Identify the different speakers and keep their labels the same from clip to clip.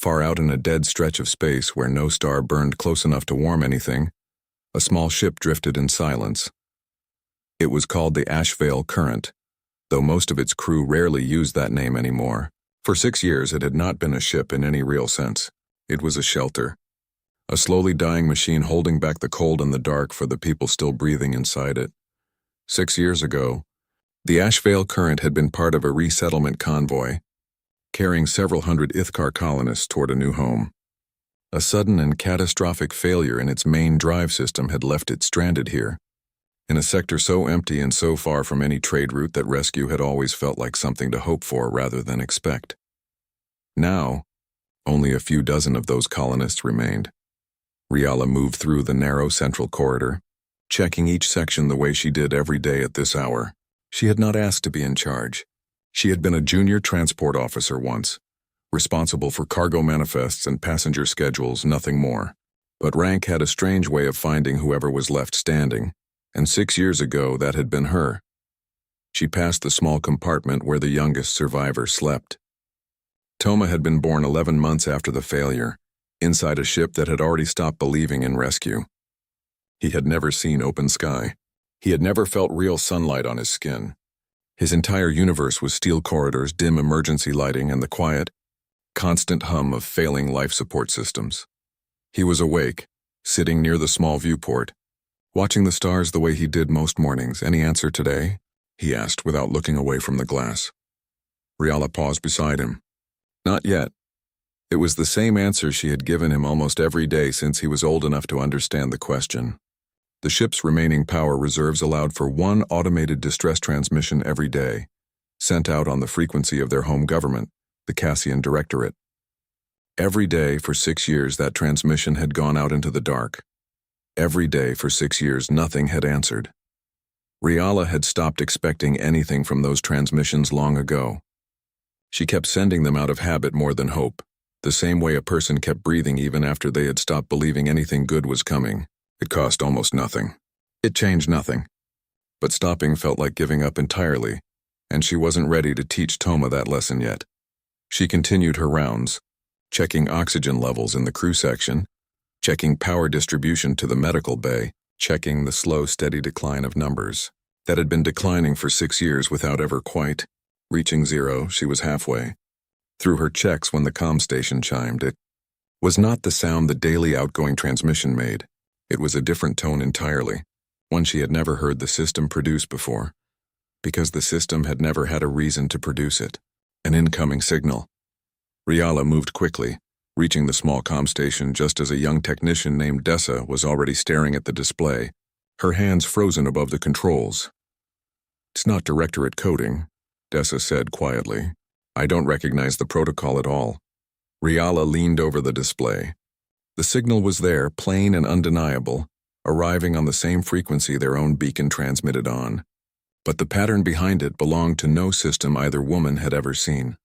Speaker 1: Far out in a dead stretch of space where no star burned close enough to warm anything, a small ship drifted in silence. It was called the HFY Current, though most of its crew rarely used that name anymore. For 6 years it had not been a ship in any real sense. It was a shelter. A slowly dying machine holding back the cold and the dark for the people still breathing inside it. 6 years ago, the HFY Current had been part of a resettlement convoy, carrying several hundred Ithkar colonists toward a new home. A sudden and catastrophic failure in its main drive system had left it stranded here, in a sector so empty and so far from any trade route that rescue had always felt like something to hope for rather than expect. Now, only a few dozen of those colonists remained. Riala moved through the narrow central corridor, checking each section the way she did every day at this hour. She had not asked to be in charge. She had been a junior transport officer once, responsible for cargo manifests and passenger schedules, nothing more. But rank had a strange way of finding whoever was left standing, and 6 years ago that had been her. She passed the small compartment where the youngest survivor slept. Toma had been born 11 months after the failure, inside a ship that had already stopped believing in rescue. He had never seen open sky. He had never felt real sunlight on his skin. His entire universe was steel corridors, dim emergency lighting, and the quiet, constant hum of failing life support systems. He was awake, sitting near the small viewport, watching the stars the way he did most mornings. "Any answer today?" he asked without looking away from the glass. Riala paused beside him. Not yet. It was the same answer she had given him almost every day since he was old enough to understand the question. The ship's remaining power reserves allowed for one automated distress transmission every day, sent out on the frequency of their home government, the Cassian Directorate. Every day for 6 years that transmission had gone out into the dark. Every day for 6 years nothing had answered. Riala had stopped expecting anything from those transmissions long ago. She kept sending them out of habit more than hope, the same way a person kept breathing even after they had stopped believing anything good was coming. It cost almost nothing. It changed nothing. But stopping felt like giving up entirely, and she wasn't ready to teach Toma that lesson yet. She continued her rounds, checking oxygen levels in the crew section, checking power distribution to the medical bay, checking the slow, steady decline of numbers that had been declining for 6 years without ever quite reaching zero. She was halfway. Through her checks when the comm station chimed, it was not the sound the daily outgoing transmission made. It was a different tone entirely, one she had never heard the system produce before, because the system had never had a reason to produce it. An incoming signal. Riala moved quickly, reaching the small comm station just as a young technician named Dessa was already staring at the display, her hands frozen above the controls. "It's not Directorate coding," Dessa said quietly. "I don't recognize the protocol at all." Riala leaned over the display. The signal was there, plain and undeniable, arriving on the same frequency their own beacon transmitted on. But the pattern behind it belonged to no system either woman had ever seen.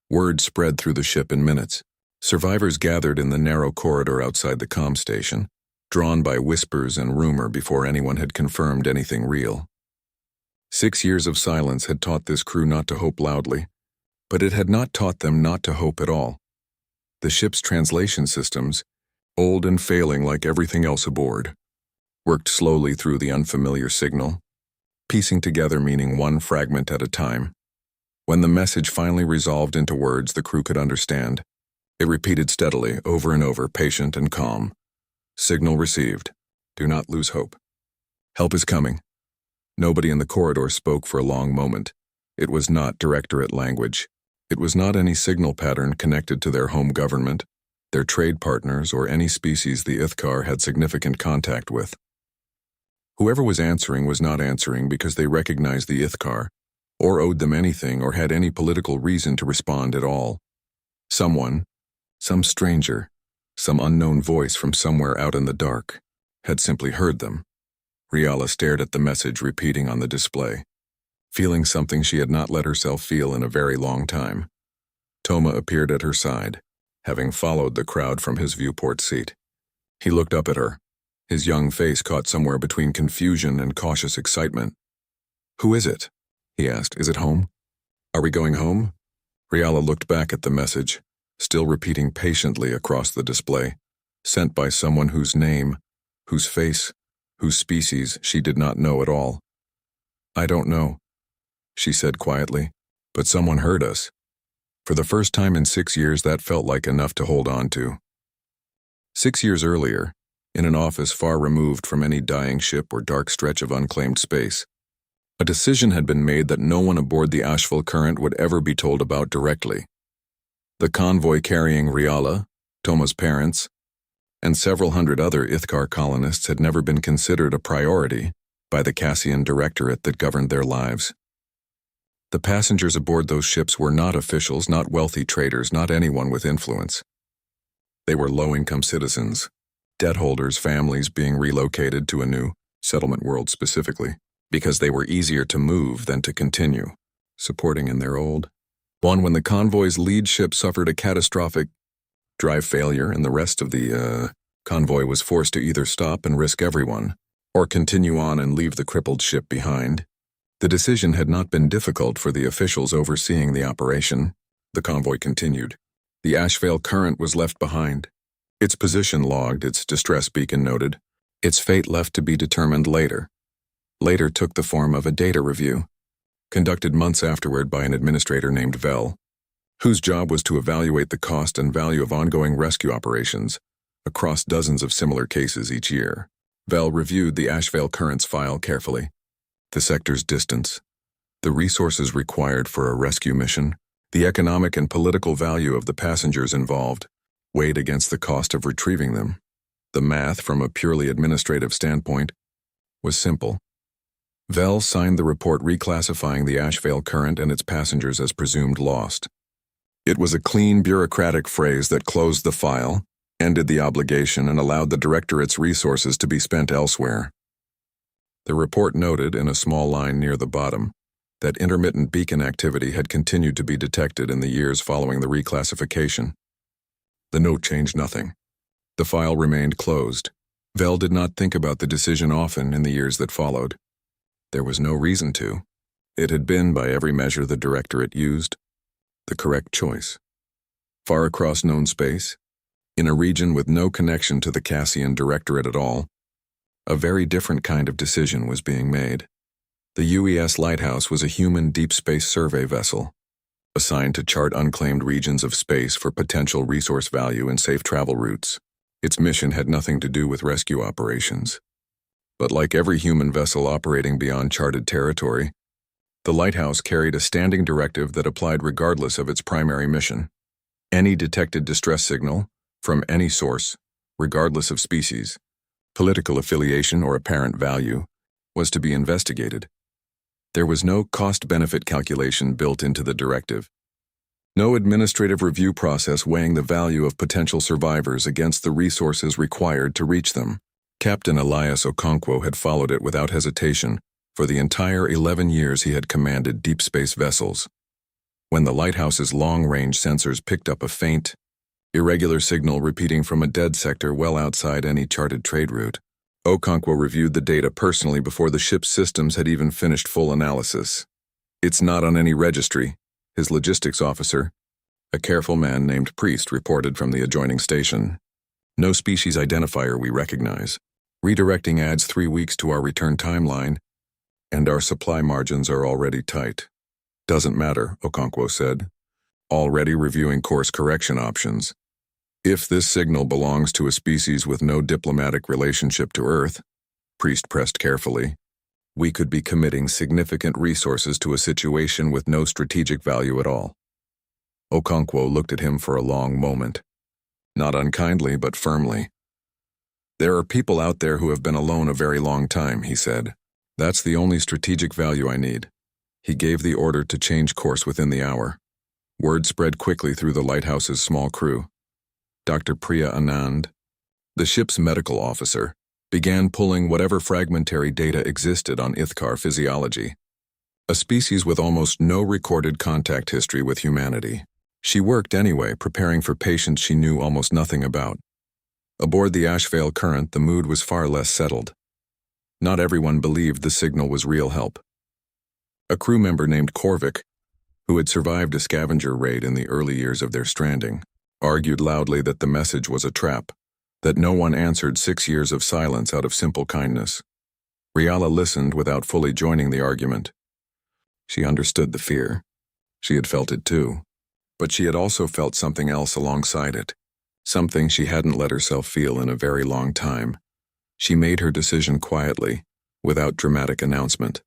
Speaker 1: Word spread through the ship in minutes. Survivors gathered in the narrow corridor outside the comm station, drawn by whispers and rumor before anyone had confirmed anything real. 6 years of silence had taught this crew not to hope loudly, but it had not taught them not to hope at all. The ship's translation systems, old and failing like everything else aboard, worked slowly through the unfamiliar signal, piecing together meaning one fragment at a time. When the message finally resolved into words the crew could understand, it repeated steadily, over and over, patient and calm. "Signal received. Do not lose hope. Help is coming." Nobody in the corridor spoke for a long moment. It was not Directorate language. It was not any signal pattern connected to their home government, their trade partners, or any species the Ithkar had significant contact with. Whoever was answering was not answering because they recognized the Ithkar, or owed them anything, or had any political reason to respond at all. Someone, some stranger, some unknown voice from somewhere out in the dark, had simply heard them. Riala stared at the message repeating on the display, feeling something she had not let herself feel in a very long time. Toma appeared at her side, having followed the crowd from his viewport seat. He looked up at her, his young face caught somewhere between confusion and cautious excitement. "Who is it?" he asked. "Is it home? Are we going home?" Riala looked back at the message, still repeating patiently across the display, sent by someone whose name, whose face, whose species she did not know at all. "I don't know," she said quietly, "but someone heard us." For the first time in 6 years, that felt like enough to hold on to. 6 years earlier, in an office far removed from any dying ship or dark stretch of unclaimed space, a decision had been made that no one aboard the HFY Current would ever be told about directly. The convoy carrying Riala, Toma's parents, and several hundred other Ithkar colonists had never been considered a priority by the Cassian directorate that governed their lives. The passengers aboard those ships were not officials, not wealthy traders, not anyone with influence. They were low-income citizens, debt holders, families being relocated to a new settlement world specifically, because they were easier to move than to continue, supporting in their old one when the convoy's lead ship suffered a catastrophic drive failure and the rest of the convoy was forced to either stop and risk everyone or continue on and leave the crippled ship behind. The decision had not been difficult for the officials overseeing the operation. The convoy continued. The HFY Current was left behind. Its position logged, its distress beacon noted, its fate left to be determined later. Later took the form of a data review, conducted months afterward by an administrator named Vel, whose job was to evaluate the cost and value of ongoing rescue operations across dozens of similar cases each year. Vel reviewed the HFY Current's file carefully. The sector's distance, the resources required for a rescue mission, the economic and political value of the passengers involved, weighed against the cost of retrieving them. The math, from a purely administrative standpoint, was simple. Vel signed the report reclassifying the HFY Current and its passengers as presumed lost. It was a clean, bureaucratic phrase that closed the file, ended the obligation, and allowed the directorate's resources to be spent elsewhere. The report noted, in a small line near the bottom, that intermittent beacon activity had continued to be detected in the years following the reclassification. The note changed nothing. The file remained closed. Vel did not think about the decision often in the years that followed. There was no reason to. It had been, by every measure the directorate used, the correct choice. Far across known space, in a region with no connection to the Cassian directorate at all, a very different kind of decision was being made. The UES Lighthouse was a human deep space survey vessel, assigned to chart unclaimed regions of space for potential resource value and safe travel routes. Its mission had nothing to do with rescue operations. But like every human vessel operating beyond charted territory, the Lighthouse carried a standing directive that applied regardless of its primary mission. Any detected distress signal, from any source, regardless of species, political affiliation, or apparent value, was to be investigated. There was no cost-benefit calculation built into the directive. No administrative review process weighing the value of potential survivors against the resources required to reach them. Captain Elias Okonkwo had followed it without hesitation for the entire 11 years he had commanded deep space vessels. When the Lighthouse's long-range sensors picked up a faint, irregular signal repeating from a dead sector well outside any charted trade route, Okonkwo reviewed the data personally before the ship's systems had even finished full analysis. "It's not on any registry," his logistics officer, a careful man named Priest, reported from the adjoining station. "No species identifier we recognize. Redirecting adds 3 weeks to our return timeline, and our supply margins are already tight." "Doesn't matter," Okonkwo said, already reviewing course correction options. "If this signal belongs to a species with no diplomatic relationship to Earth," Priest pressed carefully, "we could be committing significant resources to a situation with no strategic value at all." Okonkwo looked at him for a long moment, not unkindly but firmly. "There are people out there who have been alone a very long time," he said. "That's the only strategic value I need." He gave the order to change course within the hour. Word spread quickly through the Lighthouse's small crew. Dr. Priya Anand, the ship's medical officer, began pulling whatever fragmentary data existed on Ithkar physiology, a species with almost no recorded contact history with humanity. She worked anyway, preparing for patients she knew almost nothing about. Aboard the HFY Current, the mood was far less settled. Not everyone believed the signal was real help. A crew member named Korvik, who had survived a scavenger raid in the early years of their stranding, argued loudly that the message was a trap, that no one answered 6 years of silence out of simple kindness. Riala listened without fully joining the argument. She understood the fear. She had felt it too. But she had also felt something else alongside it, something she hadn't let herself feel in a very long time. She made her decision quietly, without dramatic announcement.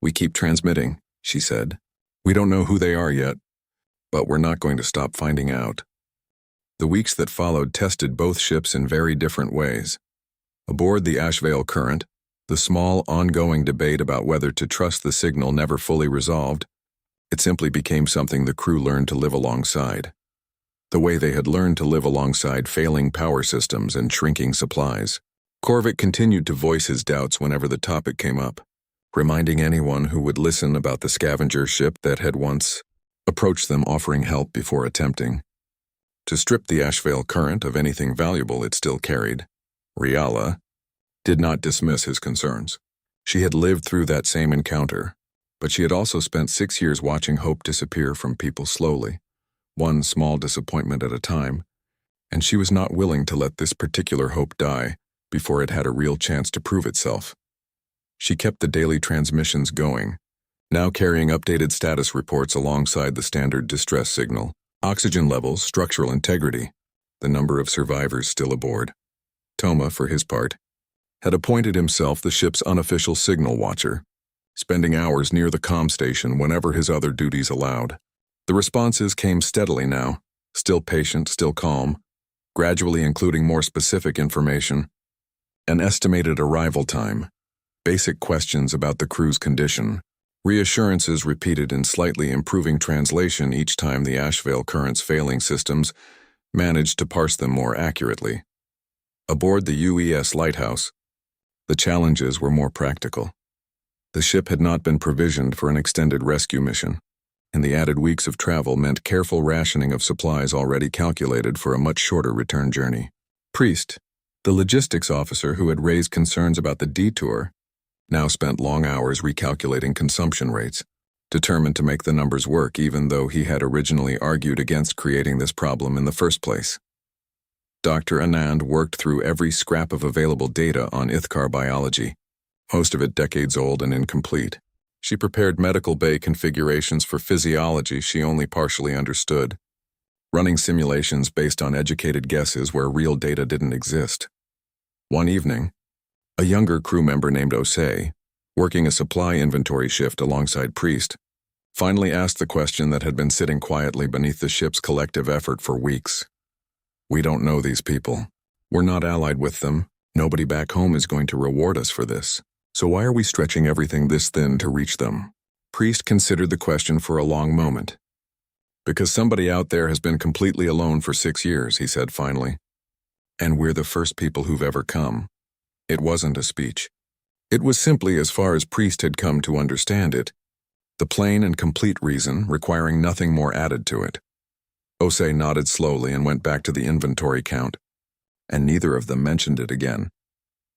Speaker 1: "We keep transmitting," she said. "We don't know who they are yet, but we're not going to stop finding out." The weeks that followed tested both ships in very different ways. Aboard the HFY Current, the small, ongoing debate about whether to trust the signal never fully resolved. It simply became something the crew learned to live alongside. The way they had learned to live alongside failing power systems and shrinking supplies. Korvik continued to voice his doubts whenever the topic came up, reminding anyone who would listen about the scavenger ship that had once approached them offering help before attempting to strip the HFY Current of anything valuable it still carried. Riala did not dismiss his concerns. She had lived through that same encounter, but she had also spent 6 years watching hope disappear from people slowly, one small disappointment at a time, and she was not willing to let this particular hope die before it had a real chance to prove itself. She kept the daily transmissions going, now carrying updated status reports alongside the standard distress signal, oxygen levels, structural integrity, the number of survivors still aboard. Toma, for his part, had appointed himself the ship's unofficial signal watcher, spending hours near the comm station whenever his other duties allowed. The responses came steadily now, still patient, still calm, gradually including more specific information, an estimated arrival time, basic questions about the crew's condition, reassurances repeated in slightly improving translation each time the HFY Current's failing systems managed to parse them more accurately. Aboard the UES lighthouse, the challenges were more practical. The ship had not been provisioned for an extended rescue mission, and the added weeks of travel meant careful rationing of supplies already calculated for a much shorter return journey. Priest, the logistics officer who had raised concerns about the detour, now spent long hours recalculating consumption rates, determined to make the numbers work even though he had originally argued against creating this problem in the first place. Dr. Anand worked through every scrap of available data on Ithkar biology, most of it decades old and incomplete. She prepared medical bay configurations for physiology she only partially understood, running simulations based on educated guesses where real data didn't exist. One evening, a younger crew member named Osei, working a supply inventory shift alongside Priest, finally asked the question that had been sitting quietly beneath the ship's collective effort for weeks. "We don't know these people. We're not allied with them. Nobody back home is going to reward us for this. So why are we stretching everything this thin to reach them?" Priest considered the question for a long moment. "Because somebody out there has been completely alone for 6 years," he said finally. "And we're the first people who've ever come." It wasn't a speech. It was simply, as far as Priest had come to understand it, the plain and complete reason, requiring nothing more added to it. Osei nodded slowly and went back to the inventory count, and neither of them mentioned it again.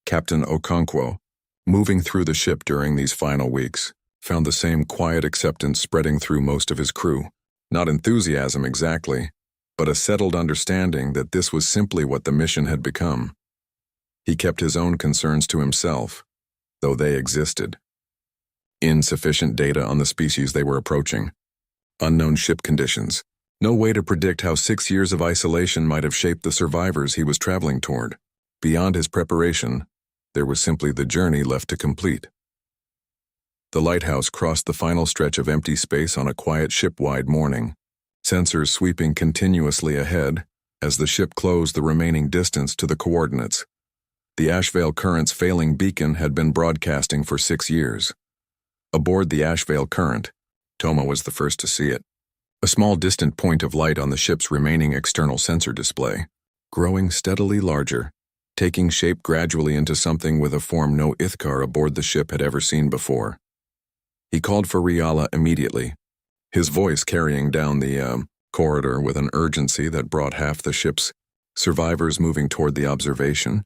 Speaker 1: Captain Okonkwo, moving through the ship during these final weeks, found the same quiet acceptance spreading through most of his crew. Not enthusiasm exactly, but a settled understanding that this was simply what the mission had become. He kept his own concerns to himself, though they existed. Insufficient data on the species they were approaching. Unknown ship conditions. No way to predict how 6 years of isolation might have shaped the survivors he was traveling toward. Beyond his preparation, there was simply the journey left to complete. The lighthouse crossed the final stretch of empty space on a quiet ship-wide morning, sensors sweeping continuously ahead as the ship closed the remaining distance to the coordinates. The HFY Current's failing beacon had been broadcasting for 6 years. Aboard the HFY Current, Toma was the first to see it. A small distant point of light on the ship's remaining external sensor display, growing steadily larger, taking shape gradually into something with a form no Ithkar aboard the ship had ever seen before. He called for Riala immediately, his voice carrying down the corridor with an urgency that brought half the ship's survivors moving toward the observation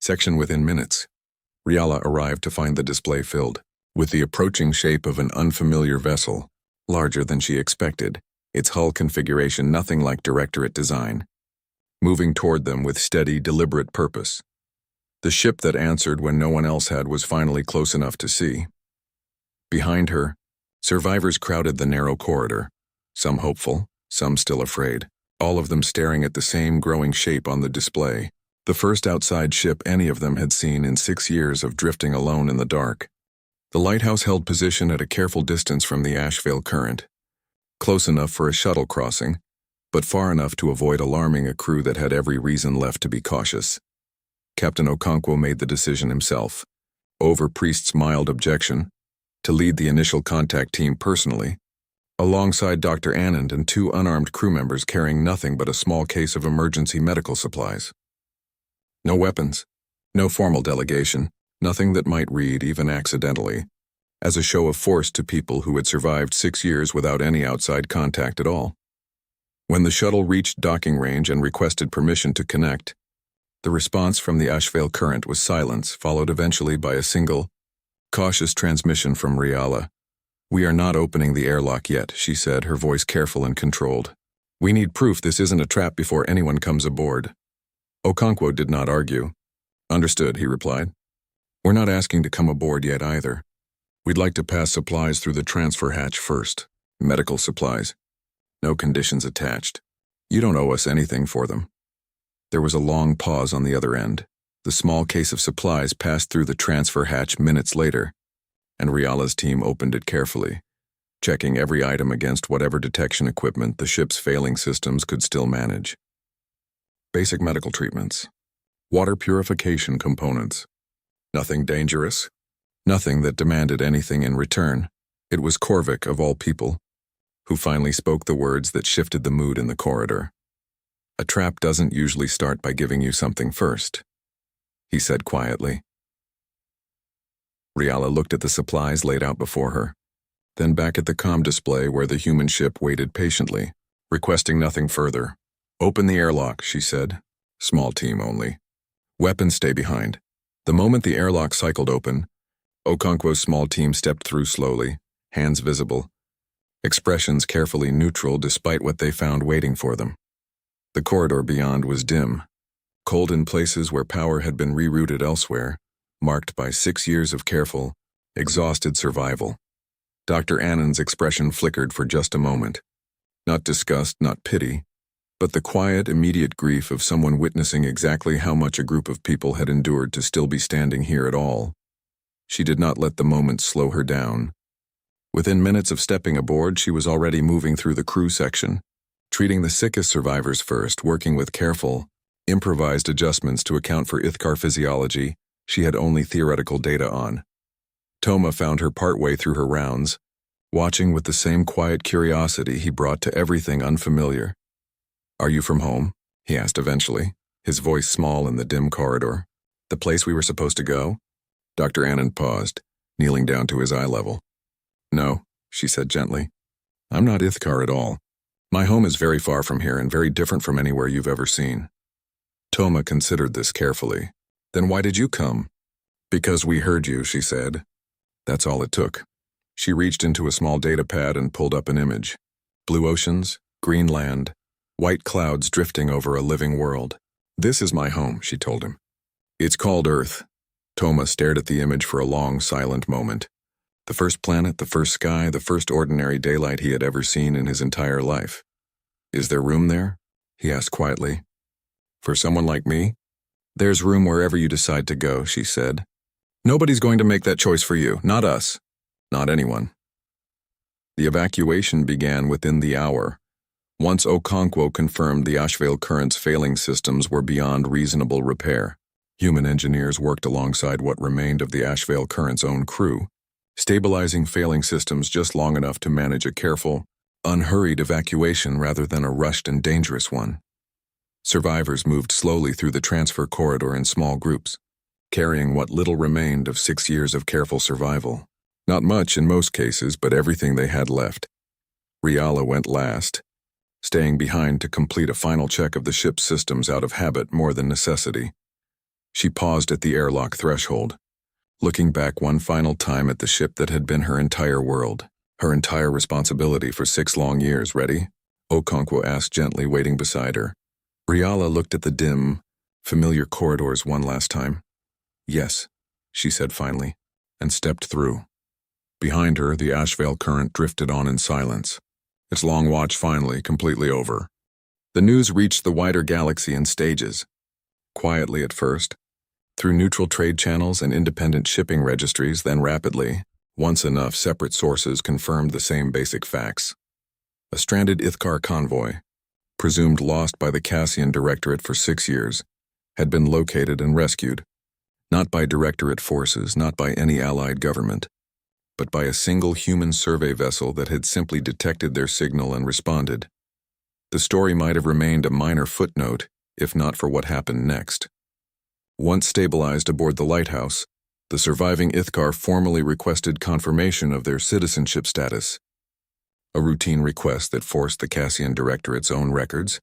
Speaker 1: section within minutes. Riala arrived to find the display filled with the approaching shape of an unfamiliar vessel, larger than she expected. its hull configuration nothing like Directorate design, moving toward them with steady, deliberate purpose. The ship that answered when no one else had was finally close enough to see. Behind her, survivors crowded the narrow corridor, some hopeful, some still afraid, all of them staring at the same growing shape on the display, the first outside ship any of them had seen in 6 years of drifting alone in the dark. The lighthouse held position at a careful distance from the Ashvale current, close enough for a shuttle crossing, but far enough to avoid alarming a crew that had every reason left to be cautious. Captain Okonkwo made the decision himself, over Priest's mild objection, to lead the initial contact team personally, alongside Dr. Anand and 2 unarmed crew members carrying nothing but a small case of emergency medical supplies. No weapons, no formal delegation, nothing that might read, even accidentally, as a show of force to people who had survived 6 years without any outside contact at all. When the shuttle reached docking range and requested permission to connect, the response from the Ashvale current was silence, followed eventually by a single, cautious transmission from Riala. "We are not opening the airlock yet," she said, her voice careful and controlled. "We need proof this isn't a trap before anyone comes aboard." Okonkwo did not argue. "Understood," he replied. "We're not asking to come aboard yet either. We'd like to pass supplies through the transfer hatch first. Medical supplies. No conditions attached. You don't owe us anything for them." There was a long pause on the other end. The small case of supplies passed through the transfer hatch minutes later, and Riala's team opened it carefully, checking every item against whatever detection equipment the ship's failing systems could still manage. Basic medical treatments. Water purification components. Nothing dangerous. Nothing that demanded anything in return. It was Korvik, of all people, who finally spoke the words that shifted the mood in the corridor. "A trap doesn't usually start by giving you something first," he said quietly. Riala looked at the supplies laid out before her, then back at the comm display where the human ship waited patiently, requesting nothing further. "Open the airlock," she said. "Small team only. Weapons stay behind." The moment the airlock cycled open, Okonkwo's small team stepped through slowly, hands visible, expressions carefully neutral despite what they found waiting for them. The corridor beyond was dim, cold in places where power had been rerouted elsewhere, marked by 6 years of careful, exhausted survival. Dr. Annan's expression flickered for just a moment. Not disgust, not pity, but the quiet, immediate grief of someone witnessing exactly how much a group of people had endured to still be standing here at all. She did not let the moment slow her down. Within minutes of stepping aboard, she was already moving through the crew section, treating the sickest survivors first, working with careful, improvised adjustments to account for Ithkar physiology she had only theoretical data on. Toma found her partway through her rounds, watching with the same quiet curiosity he brought to everything unfamiliar. "Are you from home?" he asked eventually, his voice small in the dim corridor. "The place we were supposed to go?" Dr. Anand paused, kneeling down to his eye level. "No," she said gently. "I'm not Ithkar at all. My home is very far from here and very different from anywhere you've ever seen." Toma considered this carefully. "Then why did you come?" "Because we heard you," she said. That's all it took. She reached into a small data pad and pulled up an image. Blue oceans, green land, white clouds drifting over a living world. "This is my home," she told him. "It's called Earth." Toma stared at the image for a long, silent moment. The first planet, the first sky, the first ordinary daylight he had ever seen in his entire life. "Is there room there?" he asked quietly. "For someone like me?" "There's room wherever you decide to go," she said. "Nobody's going to make that choice for you, not us, not anyone." The evacuation began within the hour. Once Okonkwo confirmed the Ashvale current's failing systems were beyond reasonable repair, human engineers worked alongside what remained of the Ashvale current's own crew, stabilizing failing systems just long enough to manage a careful, unhurried evacuation rather than a rushed and dangerous one. Survivors moved slowly through the transfer corridor in small groups, carrying what little remained of 6 years of careful survival. Not much in most cases, but everything they had left. Riala went last, staying behind to complete a final check of the ship's systems out of habit more than necessity. She paused at the airlock threshold, looking back one final time at the ship that had been her entire world, her entire responsibility for 6 long years. "Ready?" Okonkwo asked gently, waiting beside her. Riala looked at the dim, familiar corridors one last time. Yes, she said finally, and stepped through. Behind her, the HFY current drifted on in silence, its long watch finally completely over. The news reached the wider galaxy in stages. Quietly at first, through neutral trade channels and independent shipping registries, then rapidly, once enough separate sources confirmed the same basic facts. A stranded Ithkar convoy, presumed lost by the Cassian Directorate for 6 years, had been located and rescued, not by Directorate forces, not by any allied government, but by a single human survey vessel that had simply detected their signal and responded. The story might have remained a minor footnote, if not for what happened next. Once stabilized aboard the lighthouse, the surviving Ithkar formally requested confirmation of their citizenship status. A routine request that forced the Cassian Directorate's own records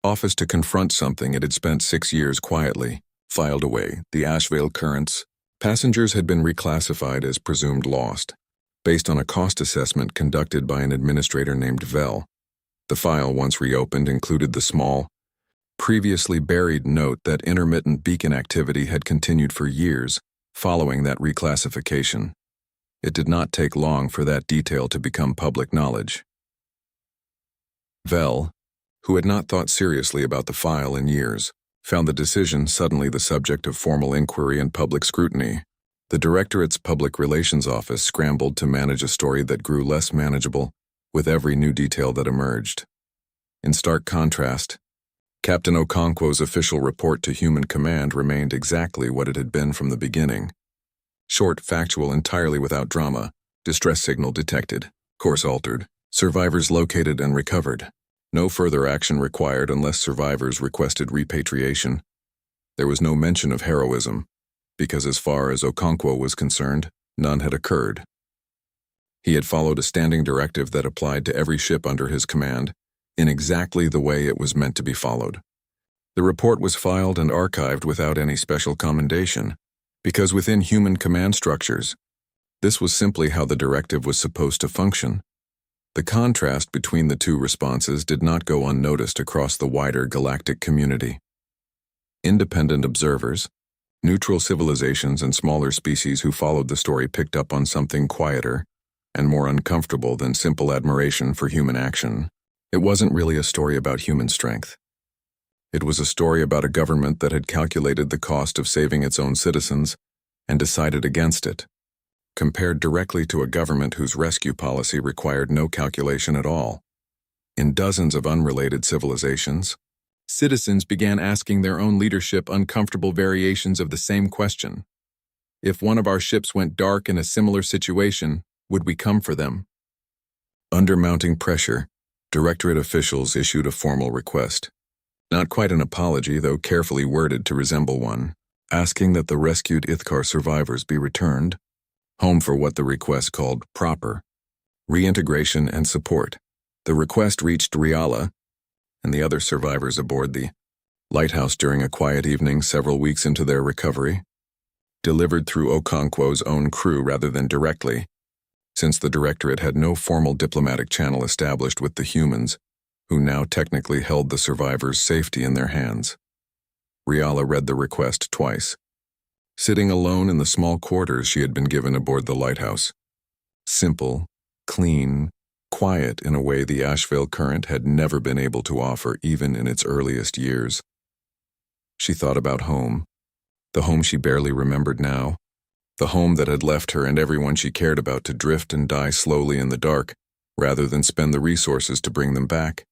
Speaker 1: office to confront something it had spent 6 years quietly filed away. The HFY currents. Passengers had been reclassified as presumed lost, based on a cost assessment conducted by an administrator named Vel. The file, once reopened, included the small, previously buried note that intermittent beacon activity had continued for years following that reclassification. It did not take long for that detail to become public knowledge. Vel, who had not thought seriously about the file in years, found the decision suddenly the subject of formal inquiry and public scrutiny. The Directorate's Public Relations Office scrambled to manage a story that grew less manageable with every new detail that emerged. In stark contrast, Captain Okonkwo's official report to Human Command remained exactly what it had been from the beginning. Short, factual, entirely without drama. Distress signal detected. Course altered. Survivors located and recovered. No further action required unless survivors requested repatriation. There was no mention of heroism, because as far as Okonkwo was concerned, none had occurred. He had followed a standing directive that applied to every ship under his command, in exactly the way it was meant to be followed. The report was filed and archived without any special commendation, because within human command structures, this was simply how the directive was supposed to function. The contrast between the two responses did not go unnoticed across the wider galactic community. Independent observers, neutral civilizations and smaller species who followed the story picked up on something quieter and more uncomfortable than simple admiration for human action. It wasn't really a story about human strength. It was a story about a government that had calculated the cost of saving its own citizens and decided against it, compared directly to a government whose rescue policy required no calculation at all. In dozens of unrelated civilizations, citizens began asking their own leadership uncomfortable variations of the same question. If one of our ships went dark in a similar situation, would we come for them? Under mounting pressure, Directorate officials issued a formal request. Not quite an apology, though carefully worded to resemble one, asking that the rescued Ithkar survivors be returned home for what the request called proper reintegration and support. The request reached Riala and the other survivors aboard the lighthouse during a quiet evening several weeks into their recovery, delivered through Okonkwo's own crew rather than directly, since the Directorate had no formal diplomatic channel established with the humans, who now technically held the survivors' safety in their hands. Riala read the request twice, sitting alone in the small quarters she had been given aboard the lighthouse. Simple, clean, quiet in a way the HFY current had never been able to offer even in its earliest years. She thought about home, the home she barely remembered now, the home that had left her and everyone she cared about to drift and die slowly in the dark, rather than spend the resources to bring them back.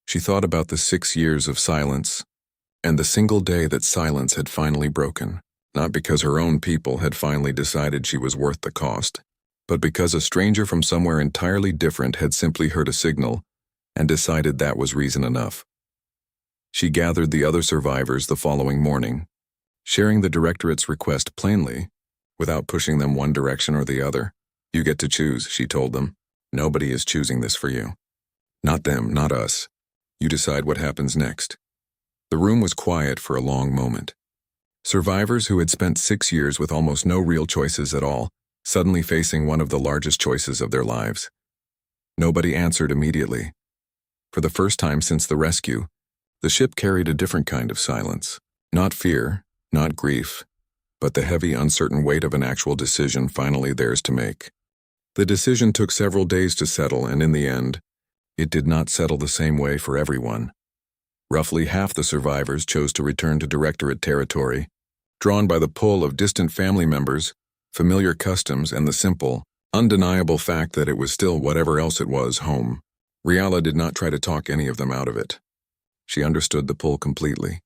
Speaker 1: She thought about the 6 years of silence, and the single day that silence had finally broken, not because her own people had finally decided she was worth the cost, but because a stranger from somewhere entirely different had simply heard a signal and decided that was reason enough. She gathered the other survivors the following morning, sharing the Directorate's request plainly, without pushing them one direction or the other. You get to choose, she told them. Nobody is choosing this for you. Not them, not us. You decide what happens next. The room was quiet for a long moment. Survivors who had spent 6 years with almost no real choices at all, suddenly facing one of the largest choices of their lives. Nobody answered immediately. For the first time since the rescue, the ship carried a different kind of silence. Not fear, not grief, but the heavy, uncertain weight of an actual decision finally theirs to make. The decision took several days to settle, and in the end, it did not settle the same way for everyone. Roughly half the survivors chose to return to Directorate territory, drawn by the pull of distant family members, familiar customs, and the simple, undeniable fact that it was still whatever else it was, home. Riala did not try to talk any of them out of it. She understood the pull completely.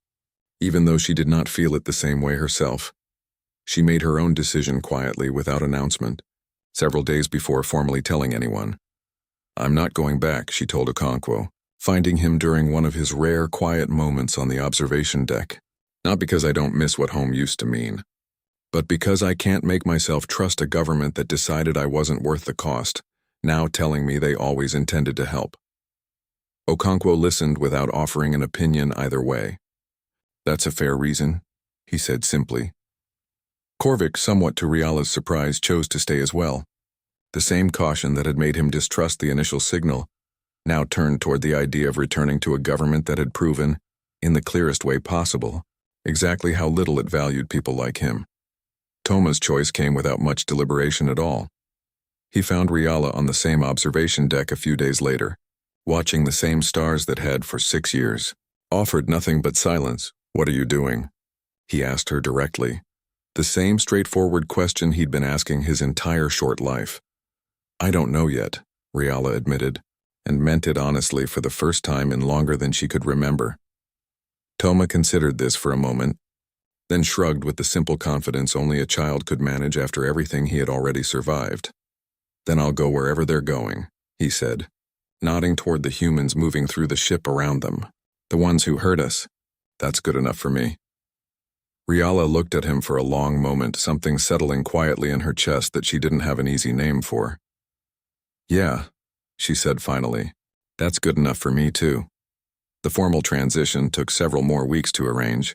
Speaker 1: Even though she did not feel it the same way herself, she made her own decision quietly without announcement, several days before formally telling anyone. "I'm not going back," she told Okonkwo, finding him during one of his rare quiet moments on the observation deck. "Not because I don't miss what home used to mean, but because I can't make myself trust a government that decided I wasn't worth the cost, now telling me they always intended to help." Okonkwo listened without offering an opinion either way. "That's a fair reason," he said simply. Korvik, somewhat to Riala's surprise, chose to stay as well. The same caution that had made him distrust the initial signal now turned toward the idea of returning to a government that had proven, in the clearest way possible, exactly how little it valued people like him. Toma's choice came without much deliberation at all. He found Riala on the same observation deck a few days later, watching the same stars that had for 6 years offered nothing but silence. "What are you doing?" he asked her directly. The same straightforward question he'd been asking his entire short life. "I don't know yet," Riala admitted, and meant it honestly for the first time in longer than she could remember. Toma considered this for a moment, then shrugged with the simple confidence only a child could manage after everything he had already survived. "Then I'll go wherever they're going," he said, nodding toward the humans moving through the ship around them. "The ones who hurt us. That's good enough for me." Riala looked at him for a long moment, something settling quietly in her chest that she didn't have an easy name for. "Yeah," she said finally. "That's good enough for me too." The formal transition took several more weeks to arrange.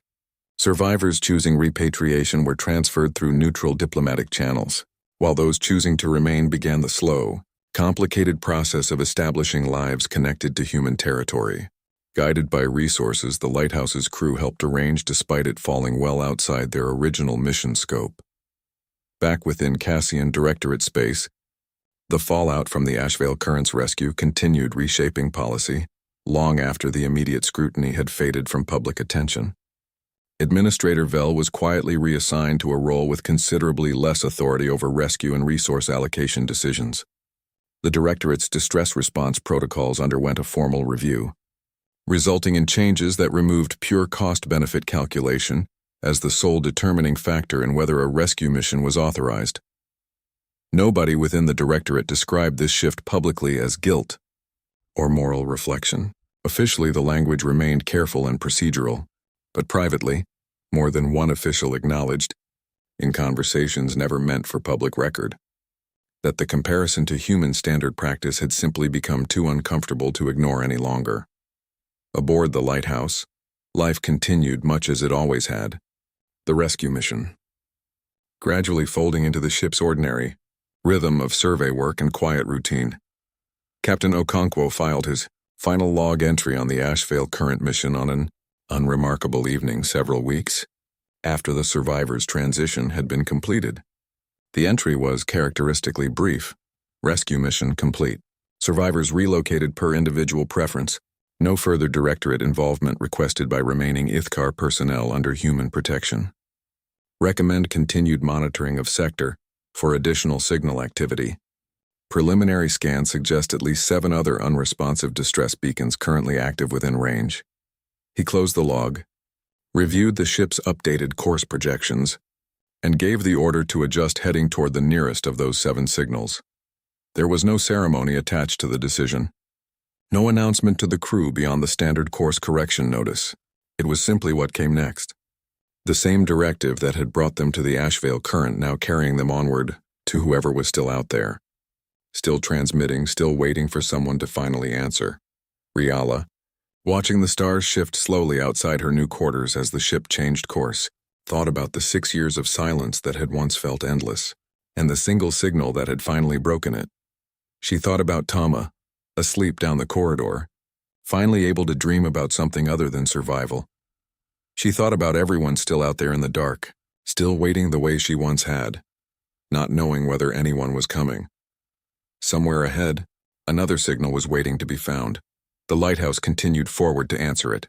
Speaker 1: Survivors choosing repatriation were transferred through neutral diplomatic channels, while those choosing to remain began the slow, complicated process of establishing lives connected to human territory. Guided by resources the lighthouse's crew helped arrange despite it falling well outside their original mission scope. Back within Cassian Directorate space, the fallout from the Ashvale Currents rescue continued reshaping policy, long after the immediate scrutiny had faded from public attention. Administrator Vell was quietly reassigned to a role with considerably less authority over rescue and resource allocation decisions. The Directorate's distress response protocols underwent a formal review, resulting in changes that removed pure cost-benefit calculation as the sole determining factor in whether a rescue mission was authorized. Nobody within the Directorate described this shift publicly as guilt or moral reflection. Officially, the language remained careful and procedural, but privately, more than one official acknowledged, in conversations never meant for public record, that the comparison to human standard practice had simply become too uncomfortable to ignore any longer. Aboard the lighthouse, life continued much as it always had. The rescue mission, gradually folding into the ship's ordinary rhythm of survey work and quiet routine. Captain Okonkwo filed his final log entry on the Ashvale Current mission on an unremarkable evening several weeks after the survivors' transition had been completed. The entry was characteristically brief. Rescue mission complete. Survivors relocated per individual preference. No further Directorate involvement requested by remaining Ithkar personnel under human protection. Recommend continued monitoring of sector for additional signal activity. Preliminary scans suggest at least 7 other unresponsive distress beacons currently active within range. He closed the log, reviewed the ship's updated course projections, and gave the order to adjust heading toward the nearest of those 7 signals. There was no ceremony attached to the decision. No announcement to the crew beyond the standard course correction notice. It was simply what came next. The same directive that had brought them to the Ashvale Current now carrying them onward to whoever was still out there. Still transmitting, still waiting for someone to finally answer. Riala, watching the stars shift slowly outside her new quarters as the ship changed course, thought about the 6 years of silence that had once felt endless, and the single signal that had finally broken it. She thought about Tama, asleep down the corridor, finally able to dream about something other than survival. She thought about everyone still out there in the dark, still waiting the way she once had, not knowing whether anyone was coming. Somewhere ahead, another signal was waiting to be found. The lighthouse continued forward to answer it.